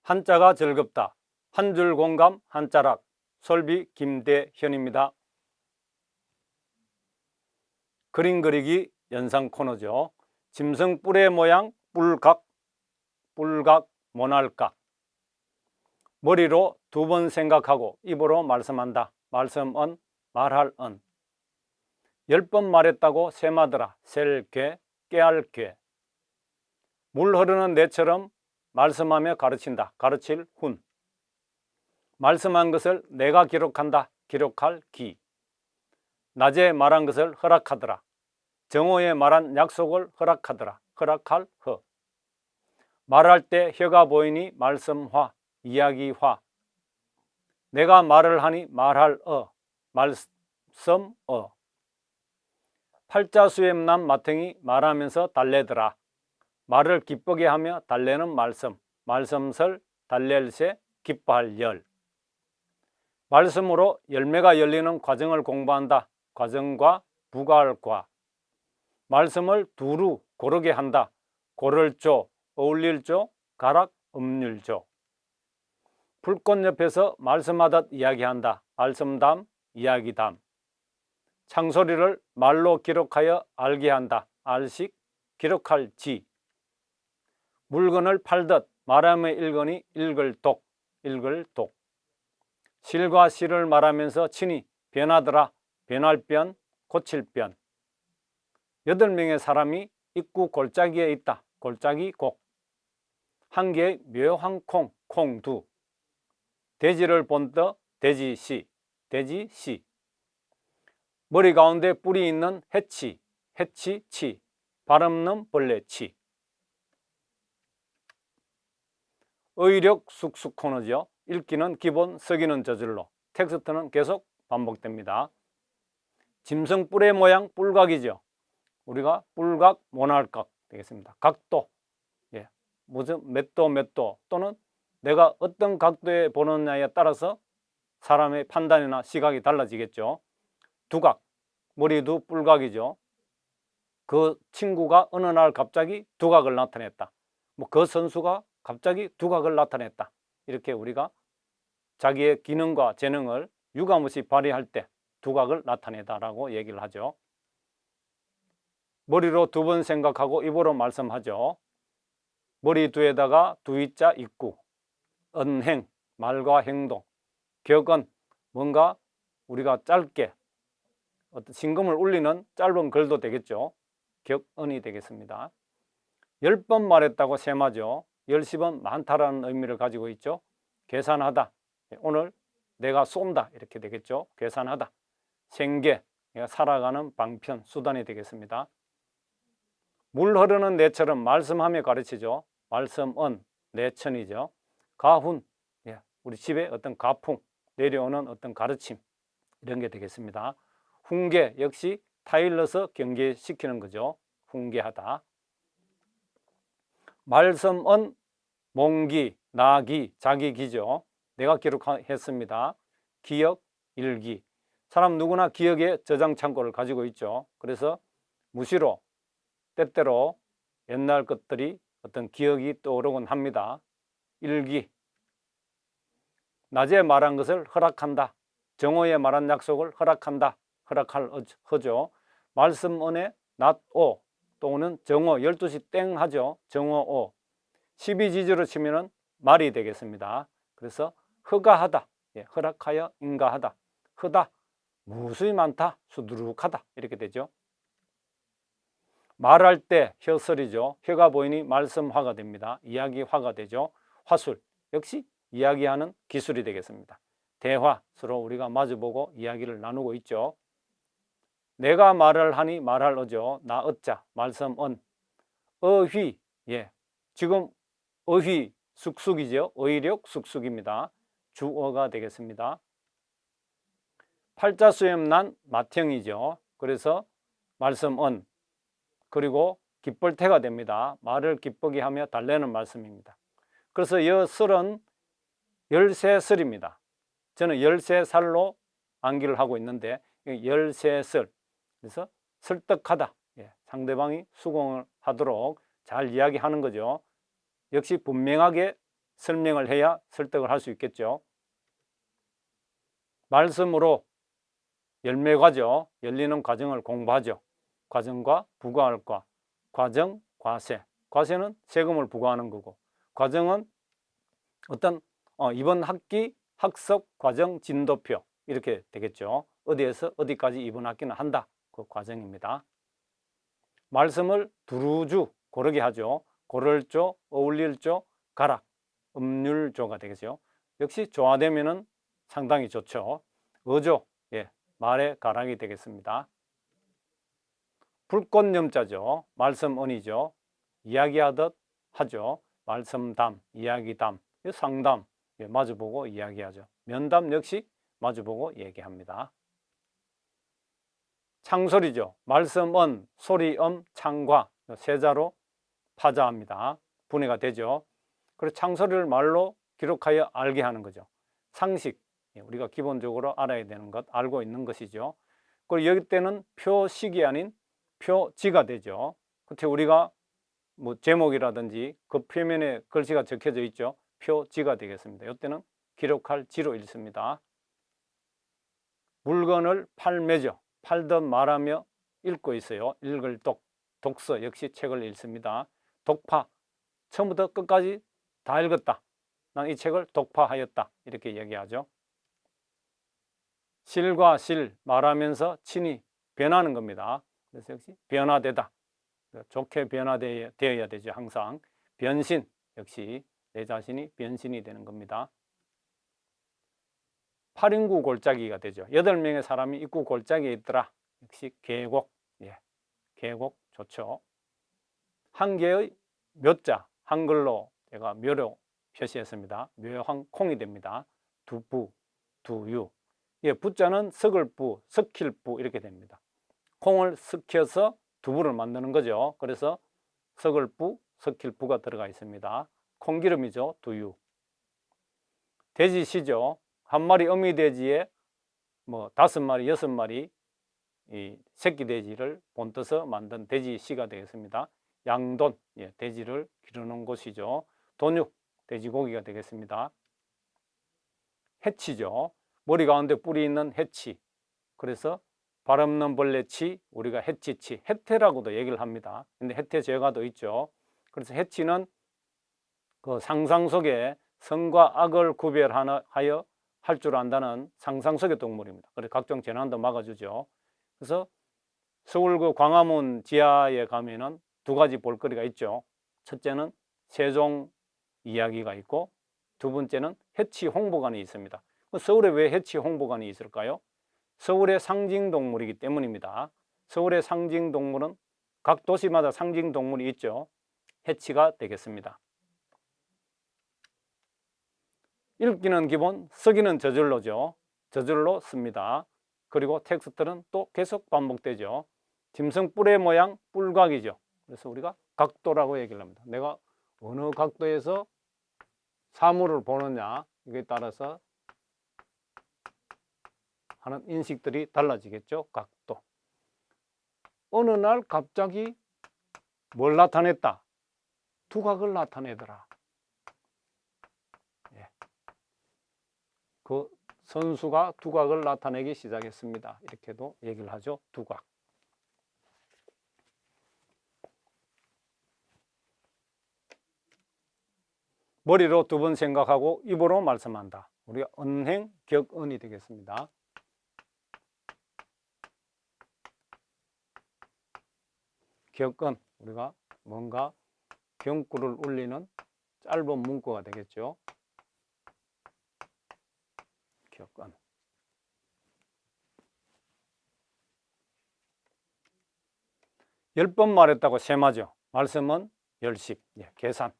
한자가 즐겁다. 한 줄 공감 한자락. 솔비 김대현입니다. 그림 그리기 연상 코너죠. 짐승 뿔의 모양 뿔각, 뿔각 모날각. 머리로 두 번 생각하고 입으로 말씀한다. 말씀은 말할 은. 10번 말했다고 셈하더라. 셀 괴, 깨알 괴. 물 흐르는 내처럼 말씀하며 가르친다. 가르칠 훈. 말씀한 것을 내가 기록한다. 기록할 기. 낮에 말한 것을 허락하더라. 정오에 말한 약속을 허락하더라. 허락할 허. 말할 때 혀가 보이니 말씀화, 이야기화. 내가 말을 하니 말할 말씀어. 팔자수염난 마탱이 말하면서 달래더라. 말을 기쁘게 하며 달래는 말씀, 말씀설 달랠새 기뻐할 열. 말씀으로 열매가 열리는 과정을 공부한다. 과정과 부가할 과. 말씀을 두루 고르게 한다. 고를 조, 어울릴 조, 가락, 음률 조. 불꽃 옆에서 말씀하듯 이야기한다. 말씀담, 이야기담. 창소리를 말로 기록하여 알게 한다. 알식, 기록할 지. 물건을 팔듯 말하며 읽으니 읽을 독, 읽을 독. 실과 실을 말하면서 친히 변하더라. 변할 변, 고칠 변. 8명의 사람이 입구 골짜기에 있다. 골짜기 곡. 한 개의 묘한 콩, 콩두. 돼지를 본떠 돼지시, 돼지시. 머리 가운데 뿔이 있는 해치, 해치치. 발없는 벌레치. 어휘력 쑥쑥 코너죠. 읽기는 기본, 쓰기는 저절로. 텍스트는 계속 반복됩니다. 짐승 뿔의 모양 뿔각이죠. 우리가 뿔각, 모날각 되겠습니다. 각도, 무슨 몇 도 또는 내가 어떤 각도에 보느냐에 따라서 사람의 판단이나 시각이 달라지겠죠. 두각, 머리도 뿔각이죠. 그 친구가 어느 날 갑자기 두각을 나타냈다. 그 선수가 갑자기 두각을 나타냈다. 이렇게 우리가 자기의 기능과 재능을 유감없이 발휘할 때 두각을 나타내다라고 얘기를 하죠. 머리로 2번 생각하고 입으로 말씀하죠. 머리 두에다가 두이자 입구, 언행, 말과 행동, 격언, 뭔가 우리가 짧게 어떤 심금을 울리는 짧은 글도 되겠죠. 격언이 되겠습니다. 10번 말했다고 셈하죠. 10번 많다라는 의미를 가지고 있죠. 계산하다, 오늘 내가 쏜다 이렇게 되겠죠. 계산하다. 생계, 살아가는 방편, 수단이 되겠습니다. 물 흐르는 내처럼 말씀하며 가르치죠. 말씀은 내천이죠. 가훈, 우리 집에 어떤 가풍, 내려오는 어떤 가르침 이런 게 되겠습니다. 훈계 역시 타일러서 경계시키는 거죠. 훈계하다. 말씀은 몽기, 나기, 자기기죠. 내가 기록했습니다. 기억, 일기. 사람 누구나 기억의 저장 창고를 가지고 있죠. 그래서 무시로 때때로 옛날 것들이 어떤 기억이 떠오르곤 합니다. 일기. 낮에 말한 것을 허락한다. 정오에 말한 약속을 허락한다. 허락할 허죠. 말씀은에 낮오 또는 정오 12시 땡 하죠. 정오오. 12지지로 치면은 말이 되겠습니다. 그래서 허가하다. 허락하여 인가하다. 허다. 무수히 많다. 수두룩하다. 이렇게 되죠. 말할 때 혀설이죠. 혀가 보이니 말씀화가 됩니다. 이야기화가 되죠. 화술 역시 이야기하는 기술이 되겠습니다. 대화 서로 우리가 마주보고 이야기를 나누고 있죠. 내가 말을 하니 말할 어죠. 나 어자 말씀은. 어휘, 지금 어휘 쑥쑥이죠. 어휘력 쑥쑥입니다. 주어가 되겠습니다. 팔자수염난 맏형이죠. 그래서 말씀은 그리고 기쁠태가 됩니다. 말을 기쁘게 하며 달래는 말씀입니다. 그래서 이 설은 13설입니다. 저는 13살로 암기를 하고 있는데 13설. 그래서 설득하다. 상대방이 수긍을 하도록 잘 이야기하는 거죠. 역시 분명하게 설명을 해야 설득을 할 수 있겠죠. 말씀으로 열매 과정, 열리는 과정을 공부하죠. 과정과 부과할과, 과정, 과세. 과세는 세금을 부과하는 거고, 과정은 어떤 이번 학기 학습 과정 진도표 이렇게 되겠죠. 어디에서 어디까지 이번 학기는 한다. 그 과정입니다. 말씀을 두루주 고르게 하죠. 고를조, 어울릴조, 가락, 음률조가 되겠죠. 역시 조화되면은 상당히 좋죠. 어조, 예, 말의 가락이 되겠습니다. 불꽃염자죠. 말씀언이죠. 이야기하듯 하죠. 말씀담, 이야기담, 상담, 예, 마주보고 이야기하죠. 면담 역시 마주보고 얘기합니다. 창소리죠. 말씀언, 소리엄, 창과 세자로 파자합니다. 분해가 되죠. 그리고 창소리를 말로 기록하여 알게 하는 거죠. 상식, 우리가 기본적으로 알아야 되는 것, 알고 있는 것이죠. 그리고 여기 때는 표식이 아닌 표지가 되죠. 그때 우리가 뭐 제목이라든지 그 표면에 글씨가 적혀져 있죠. 표지가 되겠습니다. 이때는 기록할 지로 읽습니다. 물건을 팔매죠. 팔듯 말하며 읽고 있어요. 읽을 독, 독서 역시 책을 읽습니다. 독파, 처음부터 끝까지 다 읽었다. 난 이 책을 독파하였다. 이렇게 얘기하죠. 실과 실, 말하면서 친히 변하는 겁니다. 그래서 역시 변화되다. 좋게 변화되어야 되죠. 항상. 변신, 역시 내 자신이 변신이 되는 겁니다. 8인구 골짜기가 되죠. 8명의 사람이 입구 골짜기에 있더라. 역시 계곡, 예, 계곡 좋죠. 한 개의 묘자, 한글로 제가 묘로 표시했습니다. 묘한 콩이 됩니다. 두부, 두유. 예, 부자는 석을부, 석힐부 이렇게 됩니다. 콩을 섞여서 두부를 만드는 거죠. 그래서 석을부, 석힐부가 들어가 있습니다. 콩기름이죠. 두유. 돼지시죠. 한 마리 어미 돼지에 뭐 5마리, 6마리 이 새끼 돼지를 본떠서 만든 돼지시가 되겠습니다. 양돈, 예, 돼지를 기르는 곳이죠. 돈육, 돼지고기가 되겠습니다. 해치죠. 머리 가운데 뿔이 있는 해치. 그래서 발 없는 벌레치, 우리가 해치치, 해태라고도 얘기를 합니다. 근데 해태죄가도 있죠. 그래서 해치는 그 상상 속에 선과 악을 구별하여 할 줄 안다는 상상 속의 동물입니다. 그래서 각종 재난도 막아주죠. 그래서 서울 그 광화문 지하에 가면은 2가지 볼거리가 있죠. 첫째는 세종 이야기가 있고, 두 번째는 해치 홍보관이 있습니다. 서울에 왜 해치 홍보관이 있을까요? 서울의 상징 동물이기 때문입니다. 서울의 상징 동물은 각 도시마다 상징 동물이 있죠. 해치가 되겠습니다. 읽기는 기본, 쓰기는 저절로죠. 저절로 씁니다. 그리고 텍스트는 또 계속 반복되죠. 짐승 뿔의 모양, 뿔각이죠. 그래서 우리가 각도라고 얘기를 합니다. 내가 어느 각도에서 사물을 보느냐, 이거에 따라서 하는 인식들이 달라지겠죠. 각도. 어느 날 갑자기 뭘 나타냈다? 두각을 나타내더라. 예. 그 선수가 두각을 나타내기 시작했습니다. 이렇게도 얘기를 하죠. 두각. 머리로 2번 생각하고 입으로 말씀한다. 우리가 언행, 격언이 되겠습니다. 격언, 우리가 뭔가 경구를 울리는 짧은 문구가 되겠죠. 격언. 열 번 말했다고 셈하죠. 말씀은 10씩. 예, 계산.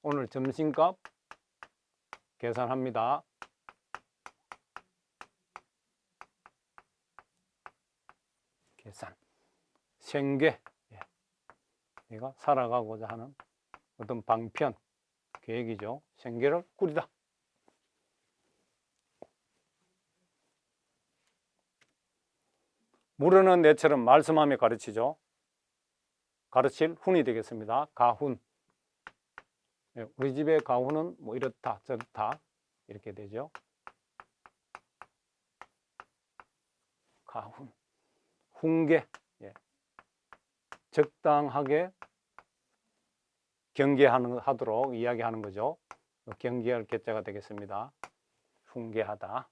오늘 점심값 계산합니다. 계산. 생계. 예. 내가 살아가고자 하는 어떤 방편, 계획이죠. 생계를 꾸리다. 물어는 내처럼 말씀하며 가르치죠. 가르칠 훈이 되겠습니다. 가훈. 예, 우리 집의 가훈은 뭐 이렇다 저렇다 이렇게 되죠. 가훈, 훈계, 예. 적당하게 경계하도록 이야기하는 거죠. 경계할 계자가 되겠습니다. 훈계하다.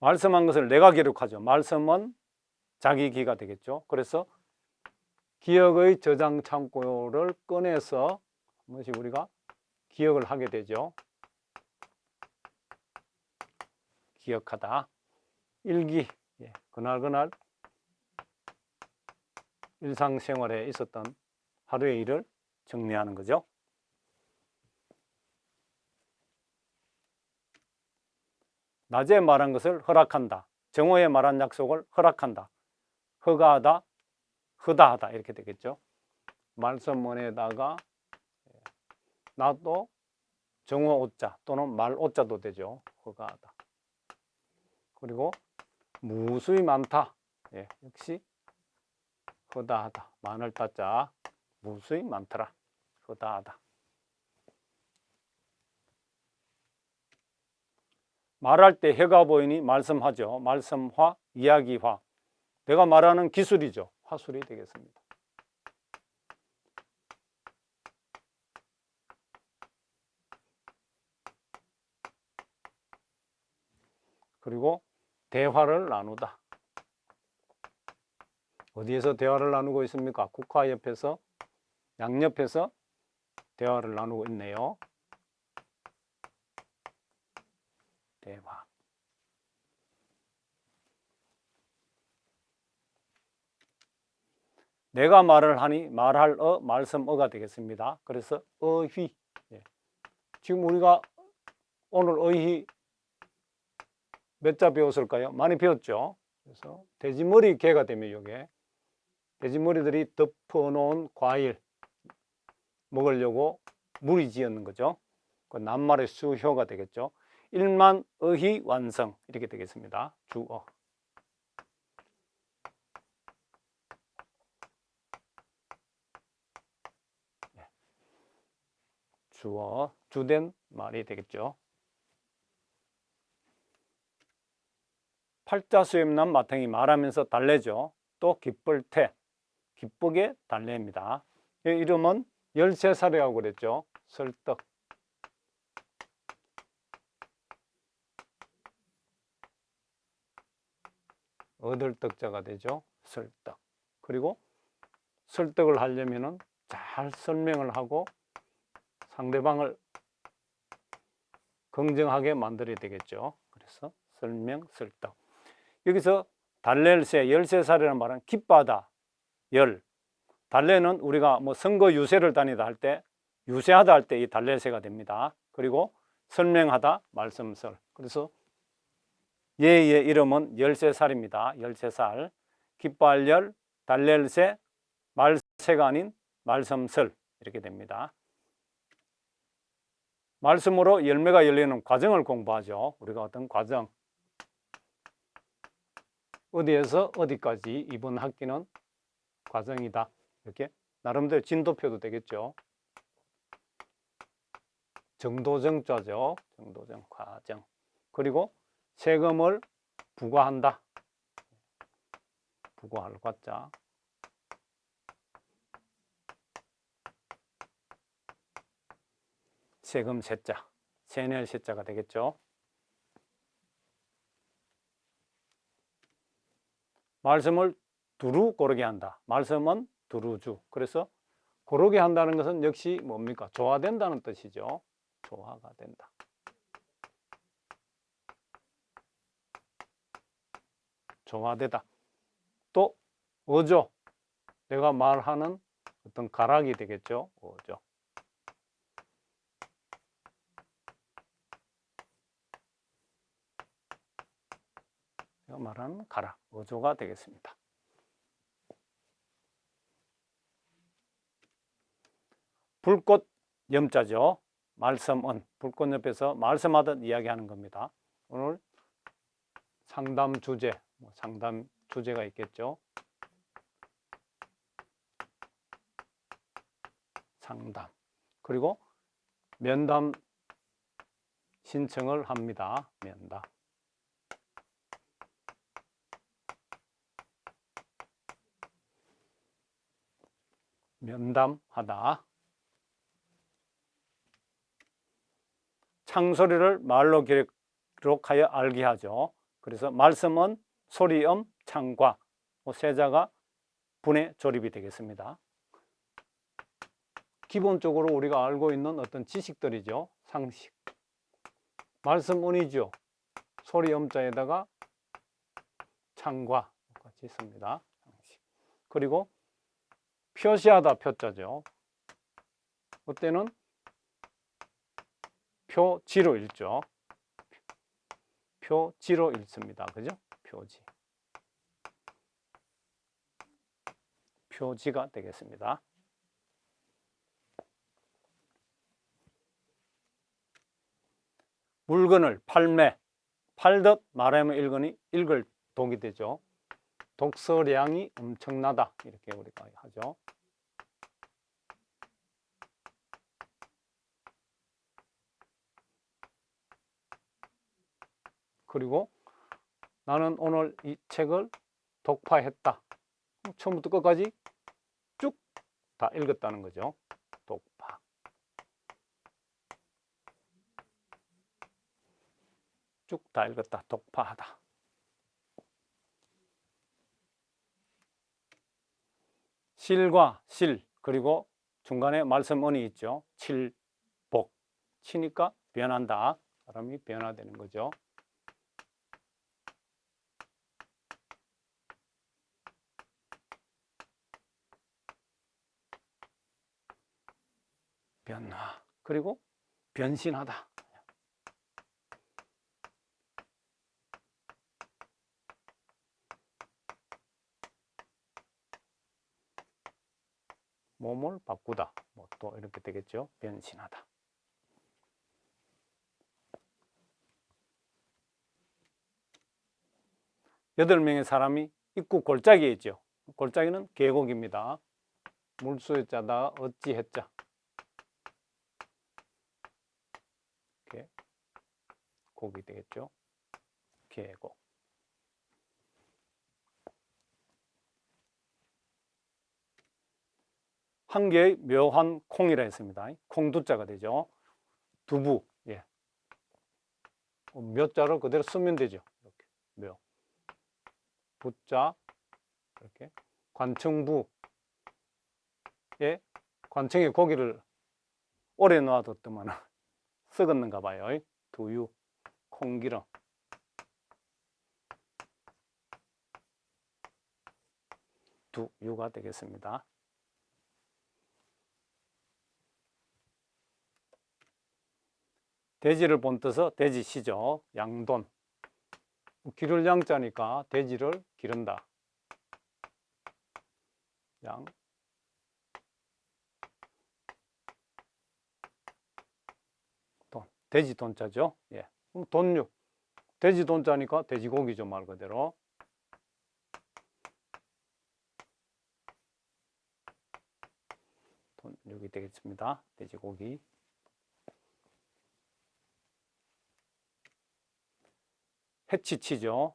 말씀한 것을 내가 기록하죠. 말씀은 자기 기가 되겠죠. 그래서 기억의 저장 창고를 꺼내서 무엇이 우리가 기억을 하게 되죠. 기억하다. 일기, 예. 그날 일상생활에 있었던 하루의 일을 정리하는 거죠. 낮에 말한 것을 허락한다. 정오에 말한 약속을 허락한다. 허가하다, 허다하다 이렇게 되겠죠. 말씀문에다가 나도 정오 오자 또는 말 오자도 되죠. 허가하다. 그리고 무수히 많다. 예, 역시 허다하다. 많을 따자 무수히 많더라. 허다하다. 말할 때 해가 보이니 말씀하죠. 말씀화, 이야기화. 내가 말하는 기술이죠. 화술이 되겠습니다. 그리고 대화를 나누다. 어디에서 대화를 나누고 있습니까? 국화 옆에서, 양옆에서 대화를 나누고 있네요. 대화. 내가 말을 하니 말할 말씀어가 되겠습니다. 그래서 어휘. 예. 지금 우리가 오늘 어휘 몇 자 배웠을까요? 많이 배웠죠. 그래서 돼지머리 개가 되면 이게 돼지머리들이 덮어놓은 과일 먹으려고 무리 지었는 거죠. 그 낱말의 수효가 되겠죠. 일만 어휘 완성 이렇게 되겠습니다. 주어. 주어, 주된 말이 되겠죠. 팔자수염난 마탱이 말하면서 달래죠. 또 기쁠 테, 기쁘게 달래입니다. 이 이름은 13살이라고 그랬죠. 설떡. 얻을 떡자가 되죠. 설떡. 그리고 설득을 하려면은 잘 설명을 하고 상대방을 긍정하게 만들어야 되겠죠. 그래서 설명, 설득. 여기서 달랠새, 13살이라는 말은 기뻐하다, 열. 달래는 우리가 뭐 선거 유세를 다니다 할 때, 유세하다 할 때 이 달랠새가 됩니다. 그리고 설명하다, 말씀설. 그래서 얘의 이름은 13살입니다. 13살. 기뻐할 열, 달랠새, 말새가 아닌 말씀설 이렇게 됩니다. 말씀으로 열매가 열리는 과정을 공부하죠. 우리가 어떤 과정, 어디에서 어디까지 이번 학기는 과정이다. 이렇게 나름대로 진도표도 되겠죠. 정도정자죠. 정도정, 과정. 그리고 세금을 부과한다. 부과할 과자. 세금 세자, 세낼 세자가 되겠죠. 말씀을 두루 고르게 한다. 말씀은 두루주. 그래서 고르게 한다는 것은 역시 뭡니까? 조화된다는 뜻이죠. 조화가 된다. 조화되다. 또 어조. 내가 말하는 어떤 가락이 되겠죠. 어조. 내가 말하는 가락, 어조가 되겠습니다. 불꽃 염자죠. 말씀은 불꽃 옆에서 말씀하듯 이야기하는 겁니다. 오늘 상담 주제, 상담 주제가 있겠죠. 상담. 그리고 면담 신청을 합니다. 면담. 면담하다. 창소리를 말로 기록하여 알게 하죠. 그래서 말씀은 소리음 창과 세자가 분해 조립이 되겠습니다. 기본적으로 우리가 알고 있는 어떤 지식들이죠. 상식. 말씀은이죠. 소리음자에다가 창과 같이 씁니다. 상식. 그리고 표시하다 표자죠. 그때는 표지로 읽죠. 표지로 읽습니다. 그죠? 표지. 표지가 되겠습니다. 물건을 팔듯 말하면 읽을 독이 되죠. 독서량이 엄청나다. 이렇게 우리가 하죠. 그리고 나는 오늘 이 책을 독파했다. 처음부터 끝까지 쭉 다 읽었다는 거죠. 독파. 쭉 다 읽었다. 독파하다. 실과 실, 그리고 중간에 말씀언이 있죠. 칠복. 치니까 변한다. 사람이 변화되는 거죠. 변화. 그리고 변신하다. 몸을 바꾸다. 뭐 또 이렇게 되겠죠. 변신하다. 여덟 명의 사람이 입구 골짜기에 있죠. 골짜기는 계곡입니다. 물소의 자다 어찌했자. 이렇게 곡이 되겠죠. 계곡. 한 개의 묘한 콩이라 했습니다. 콩두자가 되죠. 두부. 예. 묘자로 그대로 쓰면 되죠. 이렇게 묘. 부자. 이렇게 관청부에 관청에 고기를 오래 놔뒀더만 썩었는가 봐요. 두유, 콩기름. 두유가 되겠습니다. 돼지를 본떠서 돼지시죠. 양돈. 기를 양자니까 돼지를 기른다. 양. 돈. 돼지 돈자죠. 예. 그럼 돈육. 돼지 돈자니까 돼지고기죠. 말 그대로. 돈육이 되겠습니다. 돼지고기. 해치치죠.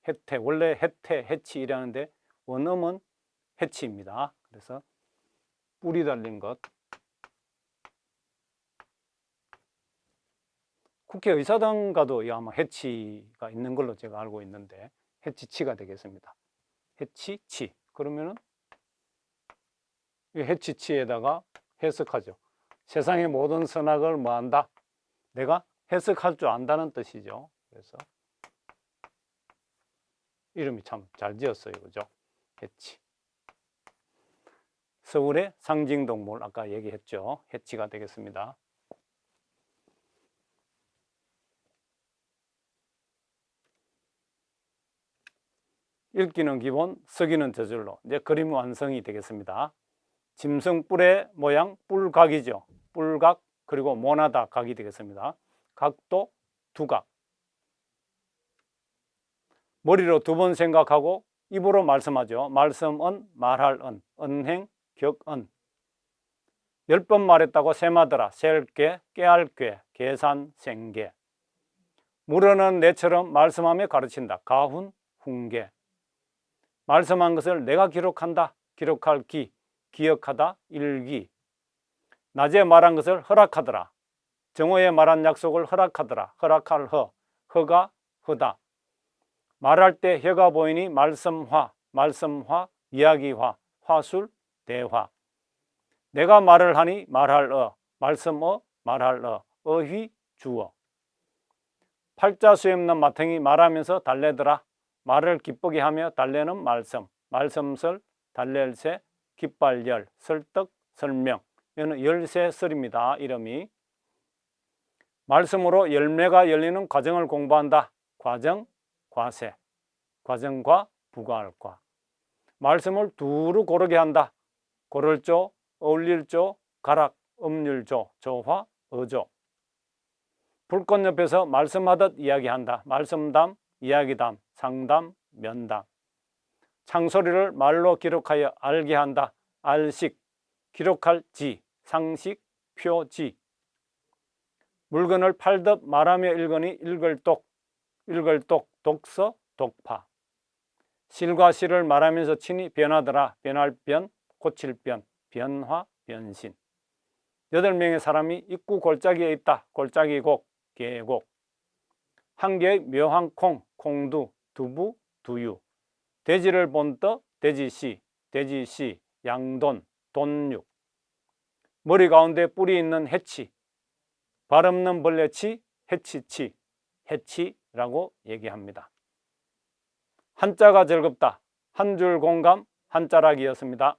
해태. 원래 해태, 해치 이라는데 원어는 해치입니다. 그래서 뿔이 달린 것. 국회의사당 가도 아마 해치가 있는 걸로 제가 알고 있는데 해치치가 되겠습니다. 해치치. 그러면은 이 해치치에다가 해석하죠. 세상의 모든 선악을 뭐한다? 내가 해석할 줄 안다는 뜻이죠. 그래서 이름이 참 잘 지었어요. 그죠? 해치. 서울의 상징동물 아까 얘기했죠. 해치가 되겠습니다. 읽기는 기본, 쓰기는 저절로. 이제 그림 완성이 되겠습니다. 짐승뿔의 모양 뿔각이죠. 뿔각, 그리고 모나다 각이 되겠습니다. 각도 두각. 머리로 두 번 생각하고 입으로 말씀하죠. 말씀은 말할 은, 은행, 격은. 10번 말했다고 셈하더라. 셀게, 깨알괴, 계산, 생계. 물어는 내처럼 말씀하며 가르친다. 가훈, 훈계. 말씀한 것을 내가 기록한다. 기록할 기, 기억하다, 일기. 낮에 말한 것을 허락하더라. 정오에 말한 약속을 허락하더라. 허락할 허, 허가, 허다. 말할 때 혀가 보이니 말씀화, 말씀화, 이야기화, 화술, 대화. 내가 말을 하니 말할 어, 말씀어, 말할 어, 어휘, 주어. 팔자 수염난 마탱이 말하면서 달래더라. 말을 기쁘게 하며 달래는 말씀, 말씀설, 달랠새, 깃발열, 설득, 설명. 이는 열쇠설입니다. 이름이. 말씀으로 열매가 열리는 과정을 공부한다. 과정, 과세. 과정과 부과할 과. 말씀을 두루 고르게 한다. 고를 조, 어울릴 조, 가락, 음률조, 조화, 어조. 불꽃 옆에서 말씀하듯 이야기한다. 말씀담, 이야기담, 상담, 면담. 창소리를 말로 기록하여 알게 한다. 알식, 기록할 지, 상식, 표지. 물건을 팔듯 말하며 읽으니 읽을 똑, 독서, 독파. 실과 실을 말하면서 친히 변하더라. 변할 변, 고칠 변, 변화, 변신. 8명의 사람이 입구 골짜기에 있다. 골짜기곡, 계곡. 한 개의 묘한 콩, 콩두, 두부, 두유. 돼지를 본떠, 돼지씨, 돼지씨, 양돈, 돈육. 머리 가운데 뿔이 있는 해치. 발 없는 벌레치, 해치치, 해치라고 얘기합니다. 한자가 즐겁다. 한 줄 공감, 한자락이었습니다.